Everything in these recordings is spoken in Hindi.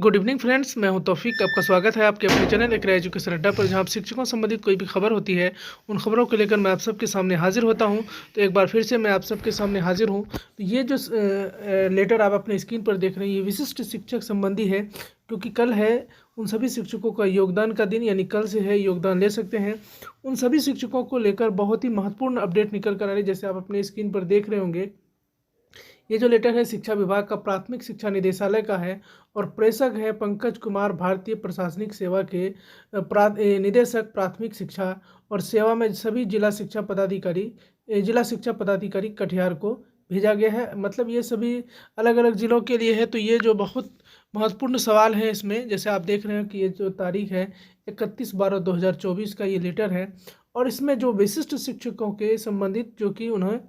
गुड इवनिंग फ्रेंड्स, मैं हूं तौफीक। आपका स्वागत है आपके अपने चैनल एक एजुकेशन अड्डा पर, जहां शिक्षकों संबंधित कोई भी खबर होती है उन खबरों को लेकर मैं आप सबके सामने हाजिर होता हूं। तो एक बार फिर से मैं आप सबके सामने हाजिर हूं। तो ये जो लेटर आप अपने स्क्रीन पर देख रहे हैं, ये विशिष्ट शिक्षक संबंधी है, क्योंकि कल है उन सभी शिक्षकों का योगदान का दिन, यानी कल से है योगदान ले सकते हैं। उन सभी शिक्षकों को लेकर बहुत ही महत्वपूर्ण अपडेट निकल कर आ रही है, जैसे आप अपने स्क्रीन पर देख रहे होंगे। ये जो लेटर है शिक्षा विभाग का प्राथमिक शिक्षा निदेशालय का है और प्रेषक है पंकज कुमार, भारतीय प्रशासनिक सेवा के निदेशक प्राथमिक शिक्षा और सेवा में सभी जिला शिक्षा पदाधिकारी कटिहार को भेजा गया है। मतलब ये सभी अलग अलग ज़िलों के लिए है। तो ये जो बहुत महत्वपूर्ण सवाल है इसमें, जैसे आप देख रहे हैं कि ये जो तारीख है 31/12/2024 का ये लेटर है, और इसमें जो विशिष्ट शिक्षकों के संबंधित जो कि उन्हें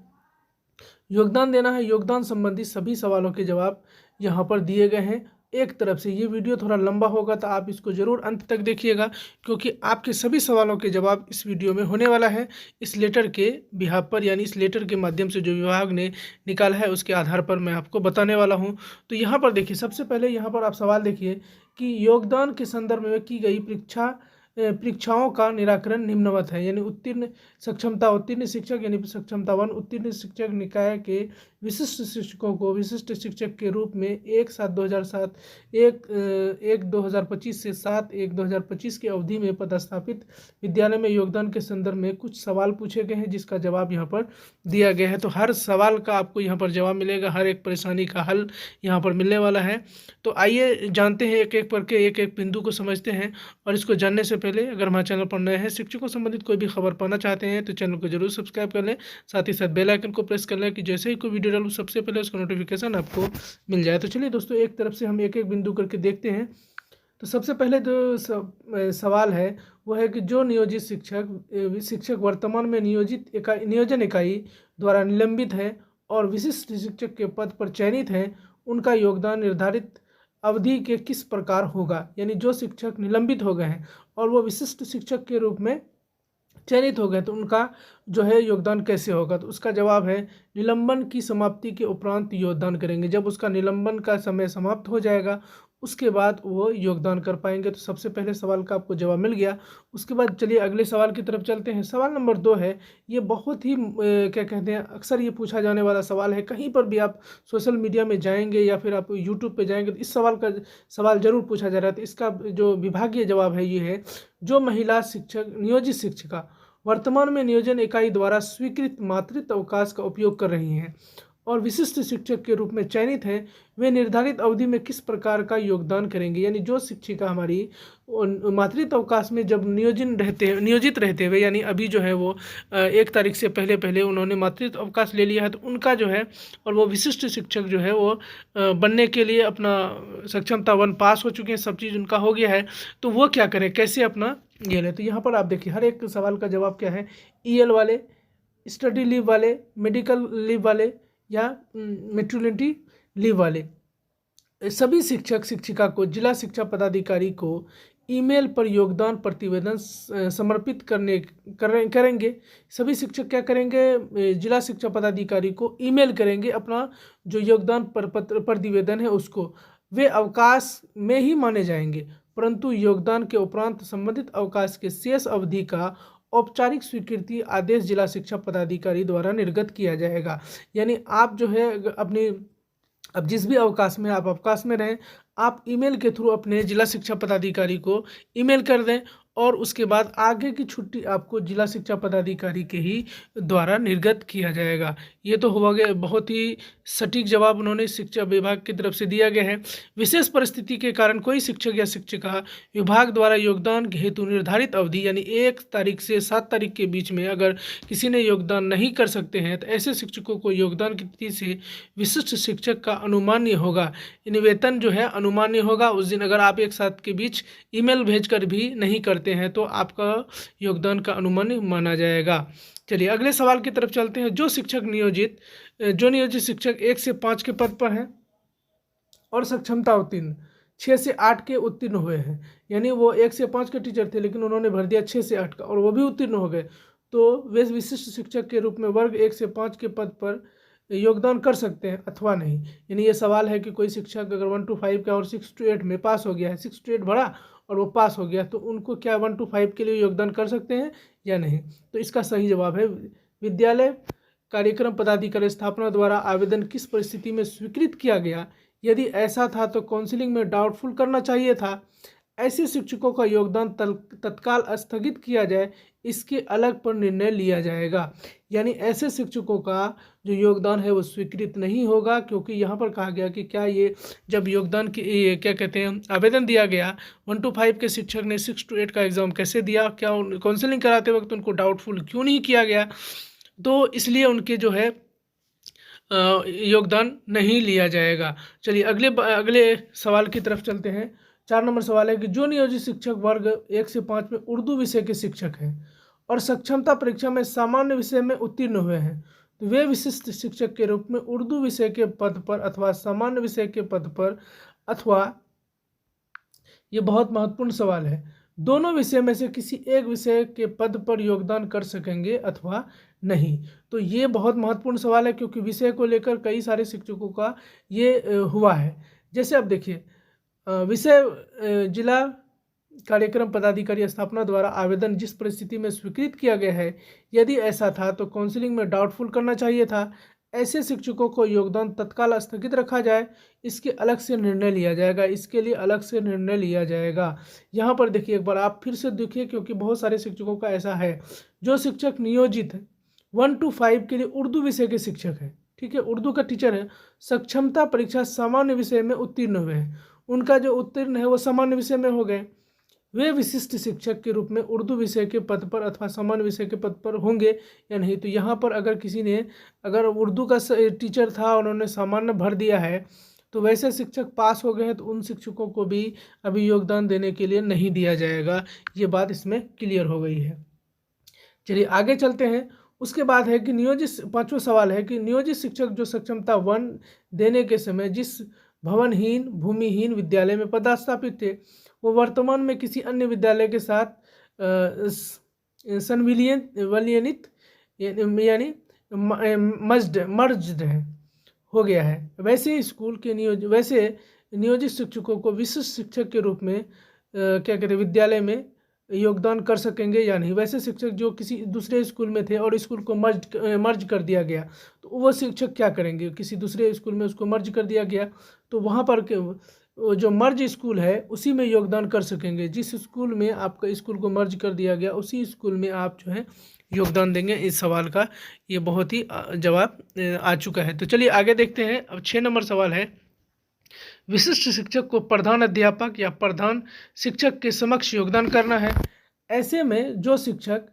योगदान देना है, योगदान संबंधी सभी सवालों के जवाब यहाँ पर दिए गए हैं एक तरफ से। ये वीडियो थोड़ा लंबा होगा तो आप इसको ज़रूर अंत तक देखिएगा, क्योंकि आपके सभी सवालों के जवाब इस वीडियो में होने वाला है इस लेटर के बिहाफ पर, यानी इस लेटर के माध्यम से जो विभाग ने निकाला है उसके आधार पर मैं आपको बताने वाला हूँ। तो यहाँ पर देखिए, सबसे पहले यहाँ पर आप सवाल देखिए कि योगदान के संदर्भ में की गई परीक्षाओं का निराकरण निम्नवत है, यानी उत्तीर्ण शिक्षक यानी सक्षमता 1 उत्तीर्ण शिक्षक निकाय के विशिष्ट शिक्षकों को विशिष्ट शिक्षक के रूप में 1/7/2007 1/2025 से 7/1/2025 की अवधि में पदस्थापित विद्यालय में योगदान के संदर्भ में कुछ सवाल पूछे गए हैं, जिसका जवाब यहाँ पर दिया गया है। तो हर सवाल का आपको यहाँ पर जवाब मिलेगा, हर एक परेशानी का हल यहाँ पर मिलने वाला है। तो आइए जानते हैं एक एक करके, एक एक बिंदु को समझते हैं। और इसको जानने से पहले अगर हमारे चैनल पर नए हैं, शिक्षकों संबंधित कोई भी खबर पाना चाहते हैं तो चैनल को जरूर सब्सक्राइब कर लें, साथ ही साथ बेल आइकन को प्रेस कर लें कि जैसे ही कोई वीडियो डालूं सबसे पहले उसका नोटिफिकेशन आपको मिल जाए। तो चलिए दोस्तों, एक तरफ से हम एक एक बिंदु करके देखते हैं। तो सबसे पहले जो सवाल है वो है कि जो नियोजित शिक्षक वर्तमान में नियोजन इकाई द्वारा निलंबित है और विशिष्ट शिक्षक के पद पर चयनित है, उनका योगदान निर्धारित अवधि के किस प्रकार होगा। यानी जो शिक्षक निलंबित हो गए हैं और वो विशिष्ट शिक्षक के रूप में चयनित हो गए, तो उनका जो है योगदान कैसे होगा। तो उसका जवाब है निलंबन की समाप्ति के उपरांत योगदान करेंगे। जब उसका निलंबन का समय समाप्त हो जाएगा उसके बाद वो योगदान कर पाएंगे। तो सबसे पहले सवाल का आपको जवाब मिल गया। उसके बाद चलिए अगले सवाल की तरफ चलते हैं। सवाल नंबर 2 है, ये बहुत ही क्या कहते हैं, अक्सर ये पूछा जाने वाला सवाल है। कहीं पर भी आप सोशल मीडिया में जाएंगे या फिर आप यूट्यूब पे जाएंगे तो इस सवाल जरूर पूछा जा रहा है। तो इसका जो विभागीय जवाब है ये है, जो महिला नियोजित शिक्षिका वर्तमान में नियोजन इकाई द्वारा स्वीकृत मातृत्व अवकाश का उपयोग कर रही हैं और विशिष्ट शिक्षक के रूप में चयनित है, वे निर्धारित अवधि में किस प्रकार का योगदान करेंगे। यानी जो शिक्षिका हमारी मातृत्व अवकाश में जब नियोजित रहते हुए, यानी अभी जो है वो 1 तारीख से पहले उन्होंने मातृत्व अवकाश ले लिया है, तो उनका जो है और वो विशिष्ट शिक्षक जो है वो बनने के लिए अपना सक्षमता 1 पास हो चुके हैं, सब चीज़ उनका हो गया है। तो वो क्या करें, कैसे अपना ये लें। तो यहाँ पर आप देखिए हर एक सवाल का जवाब क्या है, EL वाले, स्टडी लीव वाले, मेडिकल लीव वाले या मैटरनिटी लीव वाले सभी शिक्षक शिक्षिका को जिला शिक्षा पदाधिकारी को ईमेल पर योगदान प्रतिवेदन समर्पित करेंगे। सभी शिक्षक क्या करेंगे, जिला शिक्षा पदाधिकारी को ईमेल करेंगे अपना जो योगदान प्रतिवेदन है उसको। वे अवकाश में ही माने जाएंगे, परंतु योगदान के उपरांत संबंधित अवकाश के शेष अवधि का औपचारिक स्वीकृति आदेश जिला शिक्षा पदाधिकारी द्वारा निर्गत किया जाएगा। यानी आप जो है अब जिस भी अवकाश में आप अवकाश में रहें, आप ईमेल के थ्रू अपने जिला शिक्षा पदाधिकारी को ईमेल कर दें और उसके बाद आगे की छुट्टी आपको जिला शिक्षा पदाधिकारी के ही द्वारा निर्गत किया जाएगा। ये तो हुआ गया, बहुत ही सटीक जवाब उन्होंने शिक्षा विभाग की तरफ से दिया गया है। विशेष परिस्थिति के कारण कोई शिक्षक या शिक्षिका विभाग द्वारा योगदान के हेतु निर्धारित अवधि यानी 1 तारीख से 7 तारीख के बीच में अगर किसी ने योगदान नहीं कर सकते हैं, तो ऐसे शिक्षकों को योगदान की तिथि से विशिष्ट शिक्षक का अनुमान्य होगा, वेतन जो है अनुमान्य होगा उस दिन। अगर आप एक साथ के बीच ईमेल भेजकर भी नहीं करते हैं तो आपका योगदान का अनुमान माना जाएगा। चलिए अगले सवाल की तरफ चलते हैं। जो नियोजित शिक्षक 1 से 5 के पद पर हैं और सक्षमता उत्तीर्ण 6 से 8 के उत्तीर्ण हुए हैं, यानी वो 1 से 5 के टीचर थे लेकिन उन्होंने भर दिया 6 से 8 का और वो भी उत्तीर्ण हो गए, तो वे विशिष्ट शिक्षक के रूप में वर्ग 1 से 5 के पद पर योगदान कर सकते हैं अथवा नहीं। यानी ये सवाल है कि कोई शिक्षक अगर 1 to 5 का और 6 to 8 में पास हो गया है, 6 to 8 भरा और वो पास हो गया, तो उनको क्या 1 to 5 के लिए योगदान कर सकते हैं या नहीं। तो इसका सही जवाब है विद्यालय कार्यक्रम पदाधिकारी स्थापना द्वारा आवेदन किस परिस्थिति में स्वीकृत किया गया। यदि ऐसा था तो काउंसलिंग में डाउटफुल करना चाहिए था। ऐसे शिक्षकों का योगदान तत्काल स्थगित किया जाए, इसके अलग पर निर्णय लिया जाएगा। यानी ऐसे शिक्षकों का जो योगदान है वो स्वीकृत नहीं होगा, क्योंकि यहाँ पर कहा गया कि क्या ये जब योगदान की क्या कहते हैं आवेदन दिया गया 1 to 5 के शिक्षक ने 6 to 8 का एग्ज़ाम कैसे दिया, क्या काउंसलिंग कराते वक्त उनको डाउटफुल क्यों नहीं किया गया, तो इसलिए उनके जो है योगदान नहीं लिया जाएगा। चलिए अगले सवाल की तरफ चलते हैं। 4 नंबर सवाल है कि जो नियोजित शिक्षक वर्ग 1 से 5 में उर्दू विषय के शिक्षक हैं और सक्षमता परीक्षा में सामान्य विषय में उत्तीर्ण हुए हैं, तो वे विशिष्ट शिक्षक के रूप में उर्दू विषय के पद पर अथवा सामान्य विषय के पद पर अथवा, ये बहुत महत्वपूर्ण सवाल है, दोनों विषय में से किसी एक विषय के पद पर योगदान कर सकेंगे अथवा नहीं। तो ये बहुत महत्वपूर्ण सवाल है, क्योंकि विषय को लेकर कई सारे शिक्षकों का ये हुआ है। जैसे अब देखिए, विषय जिला कार्यक्रम पदाधिकारी स्थापना द्वारा आवेदन जिस परिस्थिति में स्वीकृत किया गया है, यदि ऐसा था तो काउंसलिंग में डाउटफुल करना चाहिए था। ऐसे शिक्षकों को योगदान तत्काल स्थगित रखा जाए, इसके अलग से निर्णय लिया जाएगा, इसके लिए अलग से निर्णय लिया जाएगा। यहाँ पर देखिए, एक बार आप फिर से देखिए, क्योंकि बहुत सारे शिक्षकों का ऐसा है, जो शिक्षक नियोजित है 1 to 5 के लिए उर्दू विषय के शिक्षक हैं, ठीक है, उर्दू का टीचर है, सक्षमता परीक्षा सामान्य विषय में उत्तीर्ण हुए हैं, उनका जो उत्तीर्ण है वो सामान्य विषय में हो गए, वे विशिष्ट शिक्षक के रूप में उर्दू विषय के पद पर अथवा सामान्य विषय के पद पर होंगे या नहीं। तो यहाँ पर अगर किसी ने अगर उर्दू का टीचर था और उन्होंने सामान्य भर दिया है, तो वैसे शिक्षक पास हो गए हैं, तो उन शिक्षकों को भी अभी योगदान देने के लिए नहीं दिया जाएगा। ये बात इसमें क्लियर हो गई है। चलिए आगे चलते हैं। उसके बाद है कि नियोजित, 5वां सवाल है कि नियोजित शिक्षक जो सक्षमता 1 देने के समय जिस भवनहीन भूमिहीन विद्यालय में पदस्थापित थे, वो वर्तमान में किसी अन्य विद्यालय के साथ संविलियनित यानी मर्ज्ड है, हो गया है। वैसे स्कूल के नियोजित शिक्षकों को विशिष्ट शिक्षक के रूप में क्या कहते हैं विद्यालय में योगदान कर सकेंगे या नहीं। वैसे शिक्षक जो किसी दूसरे स्कूल में थे और स्कूल को मर्ज कर दिया गया, तो वो शिक्षक क्या करेंगे, किसी दूसरे स्कूल में उसको मर्ज कर दिया गया, तो वहाँ पर जो मर्ज स्कूल है उसी में योगदान कर सकेंगे। जिस स्कूल में आपका स्कूल को मर्ज कर दिया गया उसी स्कूल में आप जो है योगदान देंगे। इस सवाल का ये बहुत ही जवाब आ चुका है। तो चलिए आगे देखते हैं। अब 6 नंबर सवाल है, विशिष्ट शिक्षक को प्रधान अध्यापक या प्रधान शिक्षक के समक्ष योगदान करना है। ऐसे में जो शिक्षक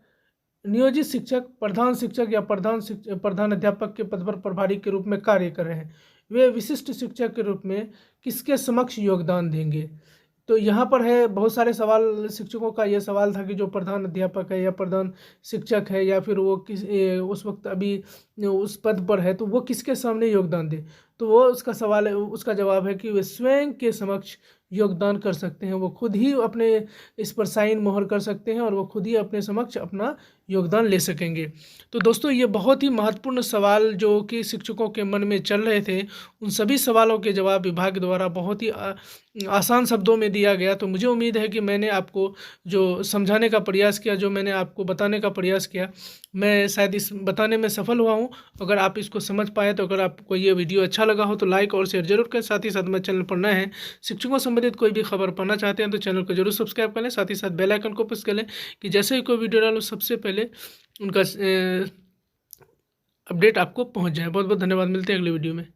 नियोजित शिक्षक, प्रधान शिक्षक या प्रधान अध्यापक के पद पर प्रभारी के रूप में कार्य कर रहे हैं, वे विशिष्ट शिक्षक के रूप में किसके समक्ष योगदान देंगे। तो यहाँ पर है बहुत सारे सवाल, शिक्षकों का ये सवाल था कि जो प्रधान अध्यापक है या प्रधान शिक्षक है या फिर वो उस वक्त अभी उस पद पर है, तो वो किसके सामने योगदान दे। तो वो उसका सवाल है, उसका जवाब है कि वे स्वयं के समक्ष योगदान कर सकते हैं। वो खुद ही अपने इस पर साइन मोहर कर सकते हैं और वो खुद ही अपने समक्ष अपना योगदान ले सकेंगे। तो दोस्तों ये बहुत ही महत्वपूर्ण सवाल जो कि शिक्षकों के मन में चल रहे थे, उन सभी सवालों के जवाब विभाग द्वारा बहुत ही आसान शब्दों में दिया गया। तो मुझे उम्मीद है कि मैंने आपको जो समझाने का प्रयास किया, जो मैंने आपको बताने का प्रयास किया, मैं शायद इस बताने में सफल हुआ हूँ। अगर आप इसको समझ पाए तो अगर आपको ये वीडियो अच्छा लगा हो तो लाइक और शेयर जरूर करें। साथ ही साथ मेरे चैनल पर नए हैं, शिक्षकों संबंधित कोई भी खबर पाना चाहते हैं तो चैनल को जरूर सब्सक्राइब कर लें। साथ ही साथ बेल आइकन को प्रेस कर लें कि जैसे ही कोई वीडियो डालूं सबसे पहले उनका अपडेट आपको पहुँच जाए। बहुत बहुत धन्यवाद, मिलते हैं अगले वीडियो में।